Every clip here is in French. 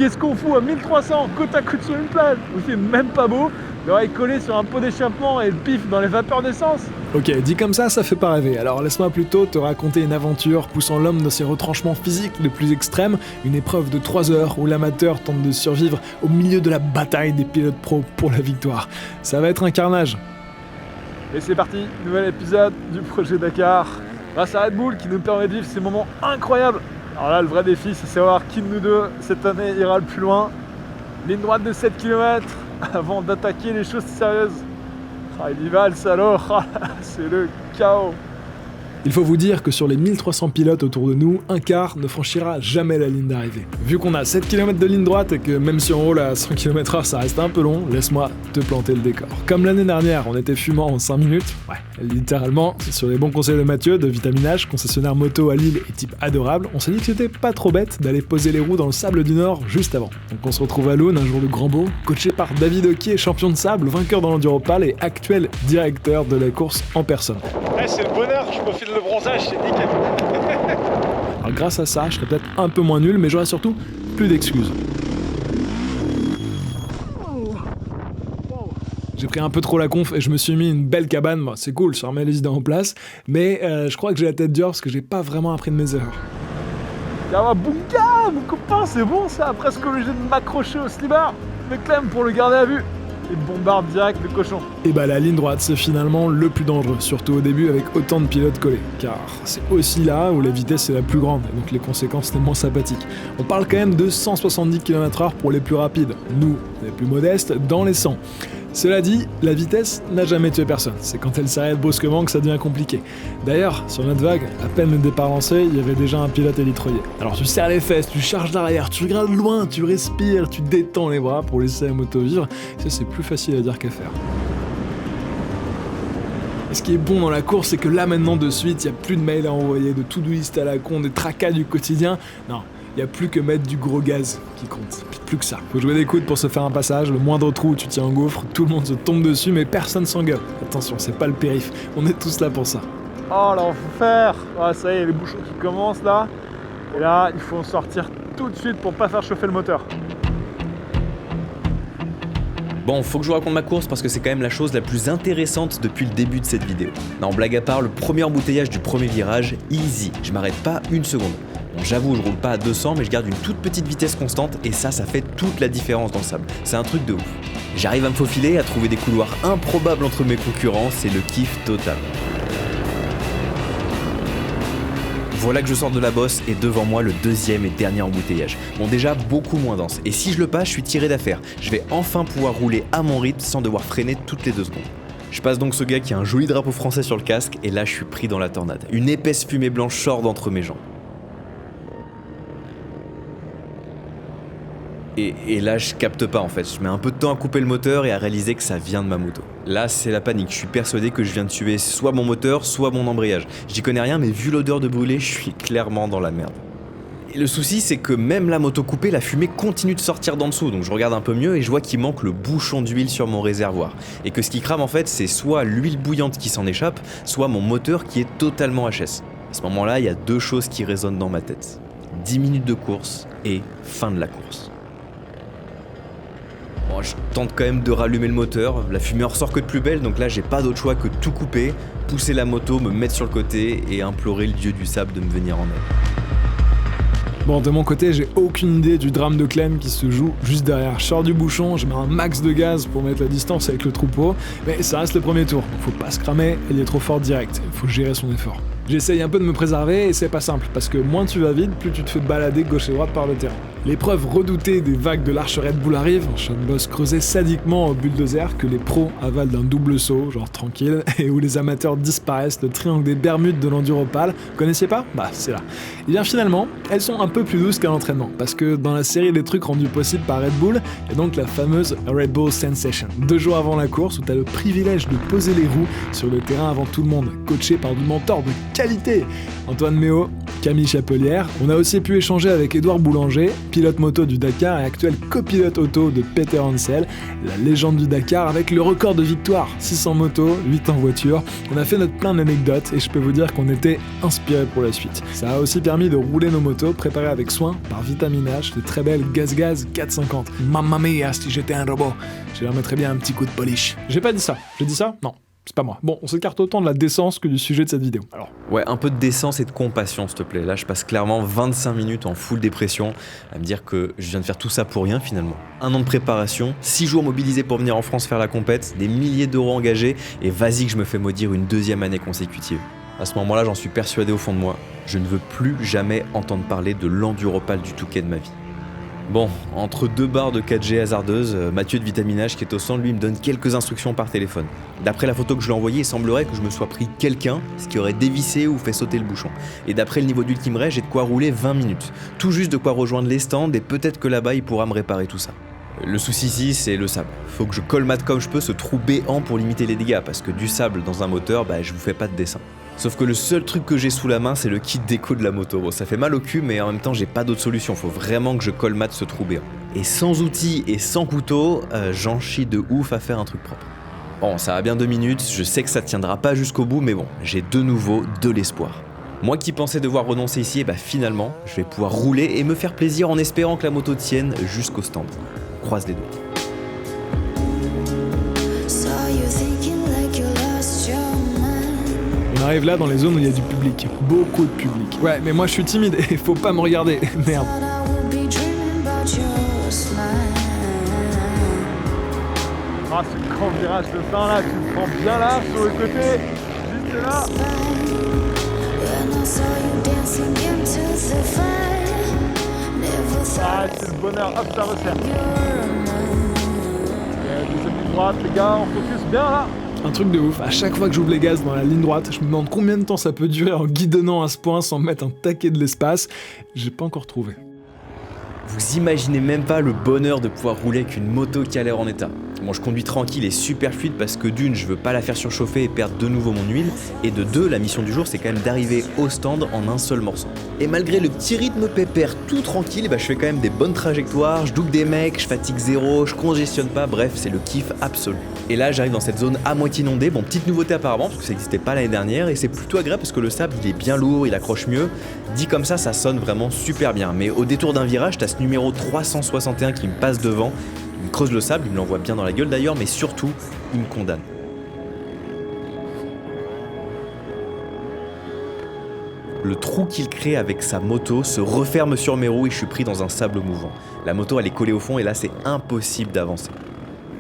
qu'est-ce qu'on fout à 1300 côte à côte sur une plage? Où c'est même pas beau, l'oreille collée sur un pot d'échappement et le pif dans les vapeurs d'essence. Ok, dit comme ça fait pas rêver. Alors laisse-moi plutôt te raconter une aventure poussant l'homme dans ses retranchements physiques les plus extrêmes, une épreuve de 3 heures où l'amateur tente de survivre au milieu de la bataille des pilotes pros pour la victoire. Ça va être un carnage. Et c'est parti, nouvel épisode du projet Dakar. Grâce à Red Bull qui nous permet de vivre ces moments incroyables. Alors là, le vrai défi, c'est savoir qui de nous deux, cette année, ira le plus loin. Ligne droite de 7 km avant d'attaquer les choses sérieuses. Ah, il y va le salaud, c'est le chaos. Il faut vous dire que sur les 1300 pilotes autour de nous, un quart ne franchira jamais la ligne d'arrivée. Vu qu'on a 7 km de ligne droite et que même si on roule à 100 km/h ça reste un peu long, laisse-moi te planter le décor. Comme l'année dernière, on était fumant en 5 minutes, littéralement, sur les bons conseils de Mathieu, de Vitaminage, concessionnaire moto à Lille et type adorable, on s'est dit que c'était pas trop bête d'aller poser les roues dans le sable du Nord juste avant. Donc on se retrouve à l'Aune un jour de grand beau, coaché par David Okier, champion de sable, vainqueur dans l'Enduropal et actuel directeur de la course en personne. C'est le bonheur, je profite le bronzage, c'est nickel. Alors grâce à ça, je serais peut-être un peu moins nul, mais j'aurais surtout plus d'excuses. J'ai pris un peu trop la conf et je me suis mis une belle cabane. Bon, c'est cool, ça remet les idées en place, mais je crois que j'ai la tête dure parce que j'ai pas vraiment appris de mes erreurs. Yawa Bunga, mon copain, c'est bon ça, presque obligé de m'accrocher au slibard. Le clem pour le garder à vue. Et bombarde direct le cochon. Et bah la ligne droite c'est finalement le plus dangereux, surtout au début avec autant de pilotes collés, car c'est aussi là où la vitesse est la plus grande, et donc les conséquences sont moins sympathiques. On parle quand même de 170 km/h pour les plus rapides, nous, les plus modestes, dans les 100. Cela dit, la vitesse n'a jamais tué personne, c'est quand elle s'arrête brusquement que ça devient compliqué. D'ailleurs, sur notre vague, à peine le départ lancé, il y avait déjà un pilote élitroyé. Alors tu serres les fesses, tu charges l'arrière, tu regardes loin, tu respires, tu détends les bras pour laisser la moto vivre, ça c'est plus facile à dire qu'à faire. Et ce qui est bon dans la course, c'est que là maintenant de suite, il n'y a plus de mails à envoyer, de to-do list à la con, des tracas du quotidien, non. Il n'y a plus que mettre du gros gaz qui compte. Plus que ça. Faut jouer des coudes pour se faire un passage, le moindre trou où tu tiens un gouffre, tout le monde se tombe dessus mais personne s'engueule. Attention, c'est pas le périph', on est tous là pour ça. Oh l'enfer. Ça y est, les bouchons qui commencent là. Et là, il faut en sortir tout de suite pour pas faire chauffer le moteur. Bon, faut que je vous raconte ma course parce que c'est quand même la chose la plus intéressante depuis le début de cette vidéo. Non, blague à part, le premier embouteillage du premier virage, easy, je m'arrête pas une seconde. Bon, j'avoue, je roule pas à 200, mais je garde une toute petite vitesse constante et ça fait toute la différence dans le sable. C'est un truc de ouf. J'arrive à me faufiler, à trouver des couloirs improbables entre mes concurrents, c'est le kiff total. Voilà que je sors de la bosse et devant moi le deuxième et dernier embouteillage. Bon, déjà beaucoup moins dense. Et si je le passe, je suis tiré d'affaire. Je vais enfin pouvoir rouler à mon rythme sans devoir freiner toutes les 2 secondes. Je passe donc ce gars qui a un joli drapeau français sur le casque et là je suis pris dans la tornade. Une épaisse fumée blanche sort d'entre mes jambes. Et là je capte pas en fait, je mets un peu de temps à couper le moteur et à réaliser que ça vient de ma moto. Là c'est la panique, je suis persuadé que je viens de tuer soit mon moteur, soit mon embrayage. J'y connais rien mais vu l'odeur de brûlé, je suis clairement dans la merde. Et le souci c'est que même la moto coupée, la fumée continue de sortir d'en dessous, donc je regarde un peu mieux et je vois qu'il manque le bouchon d'huile sur mon réservoir. Et que ce qui crame en fait c'est soit l'huile bouillante qui s'en échappe, soit mon moteur qui est totalement HS. À ce moment là, il y a 2 choses qui résonnent dans ma tête. 10 minutes de course et fin de la course. Bon, je tente quand même de rallumer le moteur, la fumée en ressort que de plus belle, donc là j'ai pas d'autre choix que de tout couper, pousser la moto, me mettre sur le côté et implorer le dieu du sable de me venir en aide. Bon, de mon côté, j'ai aucune idée du drame de Clem qui se joue juste derrière. Je sors du bouchon, je mets un max de gaz pour mettre la distance avec le troupeau, mais ça reste le premier tour, faut pas se cramer, elle est trop forte direct, faut gérer son effort. J'essaye un peu de me préserver et c'est pas simple, parce que moins tu vas vite, plus tu te fais balader gauche et droite par le terrain. L'épreuve redoutée des vagues de l'Arche Red Bull arrive, Sean Boss creusait sadiquement au bulldozer que les pros avalent d'un double saut, genre tranquille, et où les amateurs disparaissent, le triangle des Bermudes de l'Enduropal. Connaissiez pas ? Bah c'est là. Et bien finalement, elles sont un peu plus douces qu'à l'entraînement, parce que dans la série des trucs rendus possibles par Red Bull, il y a donc la fameuse Red Bull Sensation. 2 jours avant la course, où t'as le privilège de poser les roues sur le terrain avant tout le monde, coaché par du mentor de qualité. Antoine Méo, Camille Chapelière. On a aussi pu échanger avec Édouard Boulanger, pilote moto du Dakar et actuel copilote auto de Peter Hansel, la légende du Dakar avec le record de victoire, 600 motos, 8 en voiture. On a fait notre plein d'anecdotes et je peux vous dire qu'on était inspirés pour la suite. Ça a aussi permis de rouler nos motos préparées avec soin par Vitaminage, de très belles Gaz 450. Mamma mia, si j'étais un robot, je leur mettrais bien un petit coup de polish. J'ai pas dit ça, j'ai dit ça ? Non. C'est pas moi. Bon, on s'écarte autant de la décence que du sujet de cette vidéo. Alors. Ouais, un peu de décence et de compassion, s'il te plaît. Là, je passe clairement 25 minutes en full dépression à me dire que je viens de faire tout ça pour rien, finalement. 1 an de préparation, 6 jours mobilisés pour venir en France faire la compète, des milliers d'euros engagés, et vas-y que je me fais maudire une 2e année consécutive. À ce moment-là, j'en suis persuadé au fond de moi. Je ne veux plus jamais entendre parler de l'enduropale du Touquet de ma vie. Bon, entre 2 barres de 4G hasardeuses, Mathieu de Vitaminage qui est au stand, lui, me donne quelques instructions par téléphone. D'après la photo que je lui ai envoyée, il semblerait que je me sois pris quelqu'un, ce qui aurait dévissé ou fait sauter le bouchon. Et d'après le niveau d'huile qui me reste, j'ai de quoi rouler 20 minutes. Tout juste de quoi rejoindre les stands et peut-être que là-bas, il pourra me réparer tout ça. Le souci ici, c'est le sable. Faut que je colmate comme je peux ce trou béant pour limiter les dégâts, parce que du sable dans un moteur, je vous fais pas de dessin. Sauf que le seul truc que j'ai sous la main, c'est le kit déco de la moto. Bon, ça fait mal au cul, mais en même temps, j'ai pas d'autre solution. Faut vraiment que je colmate ce trou béant. Et sans outils et sans couteau, j'en chie de ouf à faire un truc propre. Bon, ça va bien 2 minutes, je sais que ça tiendra pas jusqu'au bout, mais bon, j'ai de nouveau de l'espoir. Moi qui pensais devoir renoncer ici, finalement, je vais pouvoir rouler et me faire plaisir en espérant que la moto tienne jusqu'au stand. Croise les doigts. On arrive là dans les zones où il y a du public, beaucoup de public. Ouais, mais moi je suis timide et faut pas me regarder, merde. Ah, ce grand virage de fin là, tu te prends bien là, sur le côté, juste là. Ah, c'est le bonheur, hop, ça resserre. Deuxième ligne droite, les gars, on focus bien là. Un truc de ouf, à chaque fois que j'ouvre les gaz dans la ligne droite, je me demande combien de temps ça peut durer en guidonnant à ce point sans mettre un taquet de l'espace. J'ai pas encore trouvé. Vous imaginez même pas le bonheur de pouvoir rouler avec une moto qui a l'air en état. Bon, je conduis tranquille et super fluide parce que d'une, je veux pas la faire surchauffer et perdre de nouveau mon huile, et de 2, la mission du jour, c'est quand même d'arriver au stand en un seul morceau. Et malgré le petit rythme pépère tout tranquille, je fais quand même des bonnes trajectoires, je double des mecs, je fatigue zéro, je congestionne pas, bref, c'est le kiff absolu. Et là, j'arrive dans cette zone à moitié inondée, bon, petite nouveauté apparemment, parce que ça n'existait pas l'année dernière, et c'est plutôt agréable parce que le sable, il est bien lourd, il accroche mieux. Dit comme ça sonne vraiment super bien, mais au détour d'un virage, t'as ce numéro 361 qui me passe devant. Il me creuse le sable, il me l'envoie bien dans la gueule d'ailleurs, mais surtout, il me condamne. Le trou qu'il crée avec sa moto se referme sur mes roues et je suis pris dans un sable mouvant. La moto elle est collée au fond et là c'est impossible d'avancer.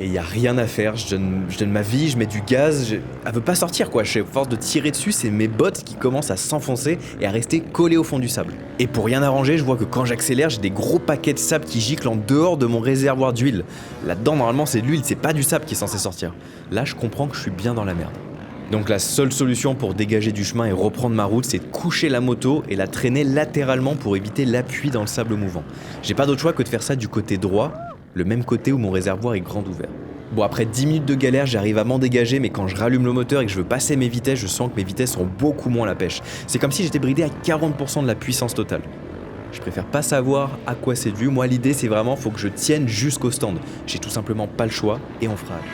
Et il n'y a rien à faire, je donne ma vie, je mets du gaz, elle veut pas sortir quoi, à force de tirer dessus, c'est mes bottes qui commencent à s'enfoncer et à rester collées au fond du sable. Et pour rien arranger, je vois que quand j'accélère, j'ai des gros paquets de sable qui giclent en dehors de mon réservoir d'huile. Là-dedans, normalement, c'est de l'huile, c'est pas du sable qui est censé sortir. Là, je comprends que je suis bien dans la merde. Donc la seule solution pour dégager du chemin et reprendre ma route, c'est de coucher la moto et la traîner latéralement pour éviter l'appui dans le sable mouvant. J'ai pas d'autre choix que de faire ça du côté droit, le même côté où mon réservoir est grand ouvert. Bon, après 10 minutes de galère, j'arrive à m'en dégager, mais quand je rallume le moteur et que je veux passer mes vitesses, je sens que mes vitesses sont beaucoup moins à la pêche. C'est comme si j'étais bridé à 40% de la puissance totale. Je préfère pas savoir à quoi c'est dû. Moi, l'idée, c'est vraiment, faut que je tienne jusqu'au stand. J'ai tout simplement pas le choix et on fera avec.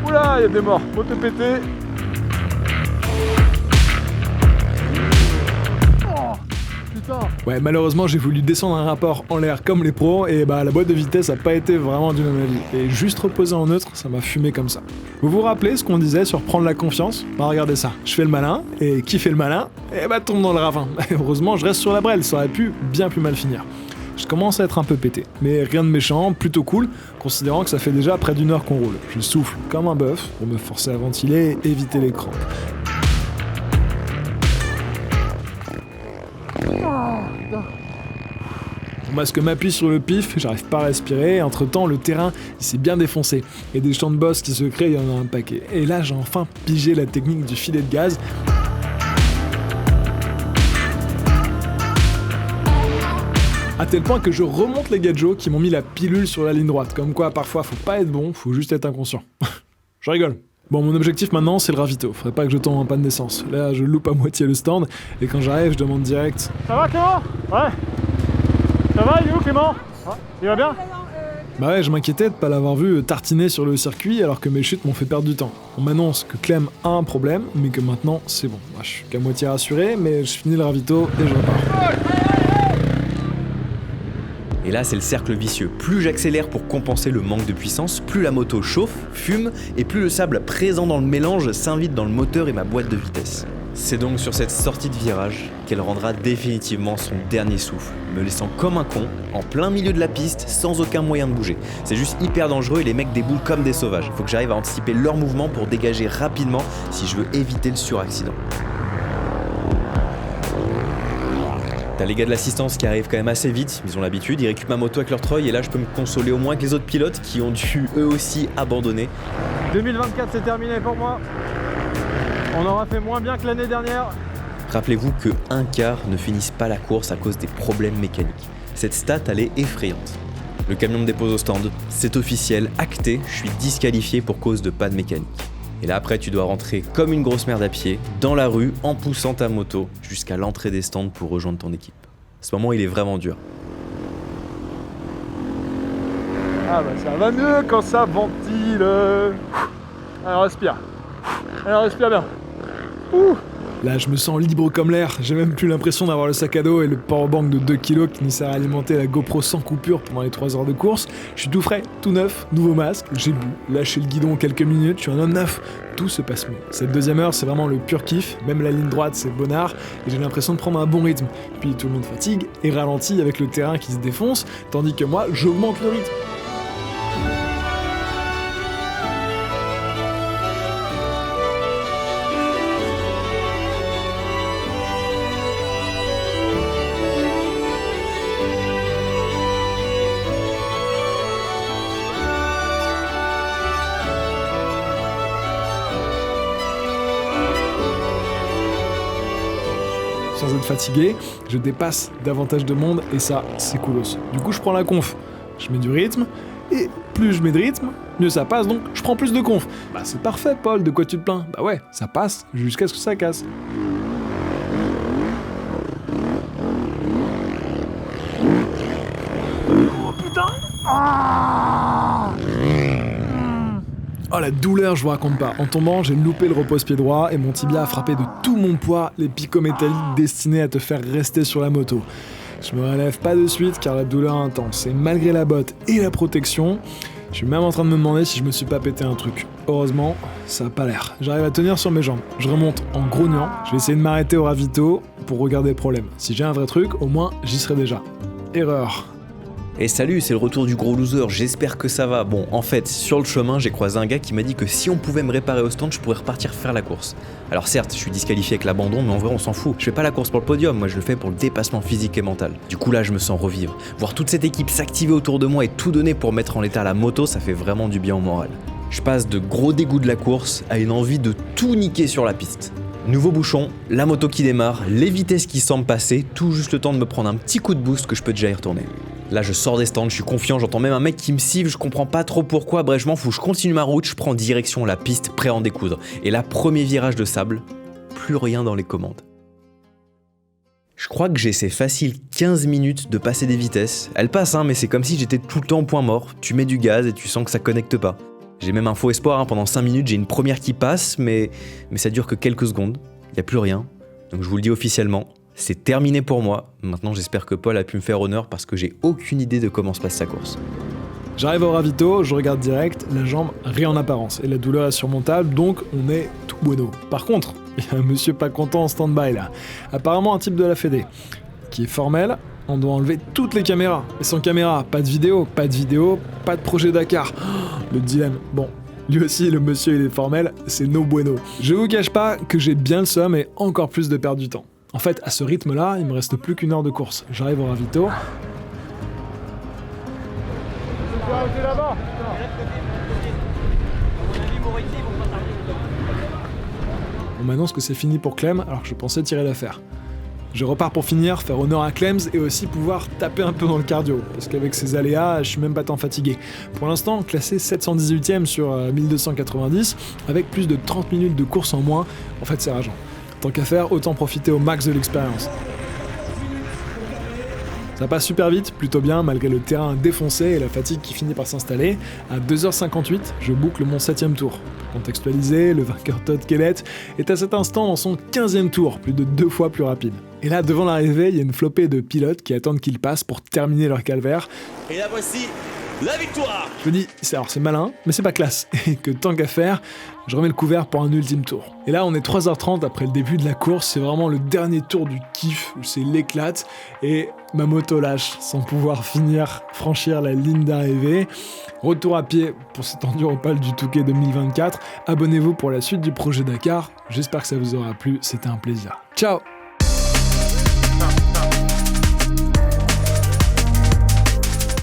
Oula, il y a des morts, moto pété. Ouais, malheureusement, j'ai voulu descendre un rapport en l'air comme les pros, et la boîte de vitesse a pas été vraiment du même avis. Et juste reposer en neutre, ça m'a fumé comme ça. Vous vous rappelez ce qu'on disait sur prendre la confiance ? Regardez ça, je fais le malin, et qui fait le malin ? Tombe dans le ravin. Heureusement, je reste sur la brelle, ça aurait pu bien plus mal finir. Je commence à être un peu pété, mais rien de méchant, plutôt cool, considérant que ça fait déjà près d'1 heure qu'on roule. Je souffle comme un bœuf pour me forcer à ventiler et éviter les crampes. Mon masque m'appuie sur le pif, j'arrive pas à respirer, et entre-temps le terrain il s'est bien défoncé, et des champs de boss qui se créent, il y en a un paquet. Et là j'ai enfin pigé la technique du filet de gaz. À tel point que je remonte les gadgets qui m'ont mis la pilule sur la ligne droite. Comme quoi, parfois, faut pas être bon, faut juste être inconscient. Je rigole. Bon, mon objectif maintenant, c'est le ravito. Faudrait pas que je tombe en panne d'essence. Là, je loupe à moitié le stand, et quand j'arrive, je demande direct. Ça va Clément? Ouais. Ça va, il est où Clément? Il va bien? Bah ouais, je m'inquiétais de pas l'avoir vu tartiner sur le circuit alors que mes chutes m'ont fait perdre du temps. On m'annonce que Clem a un problème, mais que maintenant, c'est bon. Moi, je suis qu'à moitié rassuré, mais je finis le ravito et je repars. Et là, c'est le cercle vicieux. Plus j'accélère pour compenser le manque de puissance, plus la moto chauffe, fume, et plus le sable présent dans le mélange s'invite dans le moteur et ma boîte de vitesse. C'est donc sur cette sortie de virage qu'elle rendra définitivement son dernier souffle, me laissant comme un con, en plein milieu de la piste, sans aucun moyen de bouger. C'est juste hyper dangereux et les mecs déboulent comme des sauvages. Faut que j'arrive à anticiper leurs mouvements pour dégager rapidement si je veux éviter le suraccident. T'as les gars de l'assistance qui arrivent quand même assez vite, ils ont l'habitude, ils récupèrent ma moto avec leur treuil et là je peux me consoler au moins que les autres pilotes qui ont dû eux aussi abandonner. 2024 c'est terminé pour moi. On aura fait moins bien que l'année dernière. Rappelez-vous que un quart ne finissent pas la course à cause des problèmes mécaniques. Cette stat elle est effrayante. Le camion me dépose au stand, c'est officiel, acté, je suis disqualifié pour cause de panne mécanique. Et là après tu dois rentrer comme une grosse merde à pied, dans la rue, en poussant ta moto jusqu'à l'entrée des stands pour rejoindre ton équipe. Ce moment il est vraiment dur. Ah bah ça va mieux quand ça ventile. Alors respire. Alors respire bien. Ouh. Là, je me sens libre comme l'air, j'ai même plus l'impression d'avoir le sac à dos et le powerbank de 2 kg qui me sert à alimenter la GoPro sans coupure pendant les 3 heures de course. Je suis tout frais, tout neuf, nouveau masque, j'ai bu, lâché le guidon quelques minutes, je suis un homme neuf, tout se passe mieux. Cette deuxième heure, c'est vraiment le pur kiff, même la ligne droite, c'est bonnard, et j'ai l'impression de prendre un bon rythme. Puis tout le monde fatigue et ralentit avec le terrain qui se défonce, tandis que moi, j'augmente le rythme. Sans être fatigué, je dépasse davantage de monde et ça, c'est coolos. Du coup, je prends la conf, je mets du rythme, et plus je mets de rythme, mieux ça passe, donc je prends plus de conf. Bah c'est parfait, Paul, de quoi tu te plains? Bah ouais, ça passe jusqu'à ce que ça casse. Oh putain. Ah. Oh la douleur, je vous raconte pas. En tombant, j'ai loupé le repose-pied droit et mon tibia a frappé de tout mon poids les picots métalliques destinés à te faire rester sur la moto. Je me relève pas de suite car la douleur est intense et malgré la botte et la protection, je suis même en train de me demander si je me suis pas pété un truc. Heureusement, ça a pas l'air. J'arrive à tenir sur mes jambes. Je remonte en grognant. Je vais essayer de m'arrêter au ravito pour regarder le problème. Si j'ai un vrai truc, au moins j'y serai déjà. Erreur. Et salut, c'est le retour du gros loser, j'espère que ça va. Bon, en fait, sur le chemin, j'ai croisé un gars qui m'a dit que si on pouvait me réparer au stand, je pourrais repartir faire la course. Alors certes, je suis disqualifié avec l'abandon, mais en vrai, on s'en fout. Je fais pas la course pour le podium, moi je le fais pour le dépassement physique et mental. Du coup là, je me sens revivre. Voir toute cette équipe s'activer autour de moi et tout donner pour mettre en état la moto, ça fait vraiment du bien au moral. Je passe de gros dégoût de la course à une envie de tout niquer sur la piste. Nouveau bouchon, la moto qui démarre, les vitesses qui semblent passer, tout juste le temps de me prendre un petit coup de boost que je peux déjà y retourner. Là je sors des stands, je suis confiant, j'entends même un mec qui me siffle, je comprends pas trop pourquoi, bref je m'en fous, je continue ma route, je prends direction la piste, prêt à en découdre. Et là, premier virage de sable, plus rien dans les commandes. Je crois que j'essaie facile 15 minutes de passer des vitesses. Elles passent mais c'est comme si j'étais tout le temps au point mort, tu mets du gaz et tu sens que ça connecte pas. J'ai même un faux espoir, pendant 5 minutes j'ai une première qui passe, mais ça dure que quelques secondes, y a plus rien. Donc je vous le dis officiellement, c'est terminé pour moi. Maintenant j'espère que Paul a pu me faire honneur parce que j'ai aucune idée de comment se passe sa course. J'arrive au ravito, je regarde direct, la jambe rien en apparence, et la douleur est surmontable, donc on est tout bueno. Par contre, il y a un monsieur pas content en stand-by là, apparemment un type de la Fédé, qui est formel. On doit enlever toutes les caméras. Et sans caméra, pas de vidéo, pas de projet Dakar. Oh, le dilemme. Bon, lui aussi, le monsieur, il est formel, c'est no bueno. Je vous cache pas que j'ai bien le seum et encore plus de perdre du temps. En fait, à ce rythme-là, il me reste plus qu'une heure de course. J'arrive au ravito. Là-bas. On m'annonce que c'est fini pour Clem, alors que je pensais tirer l'affaire. Je repars pour finir, faire honneur à Clems et aussi pouvoir taper un peu dans le cardio, parce qu'avec ces aléas, je suis même pas tant fatigué. Pour l'instant, classé 718ème sur 1290, avec plus de 30 minutes de course en moins, en fait c'est rageant. Tant qu'à faire, autant profiter au max de l'expérience. Ça passe super vite, plutôt bien, malgré le terrain défoncé et la fatigue qui finit par s'installer. À 2h58, je boucle mon 7ème tour. Pour contextualiser, le vainqueur Todd Kellett est à cet instant dans son 15e tour, plus de 2 fois plus rapide. Et là, devant l'arrivée, il y a une flopée de pilotes qui attendent qu'il passe pour terminer leur calvaire. Et la voici, la victoire! Je me dis, c'est malin, mais c'est pas classe. Et que tant qu'à faire, je remets le couvert pour un ultime tour. Et là, on est 3h30 après le début de la course, c'est vraiment le dernier tour du kiff, c'est l'éclate, et ma moto lâche sans pouvoir franchir la ligne d'arrivée. Retour à pied pour cet Enduropal du Touquet 2024. Abonnez-vous pour la suite du projet Dakar. J'espère que ça vous aura plu, c'était un plaisir. Ciao!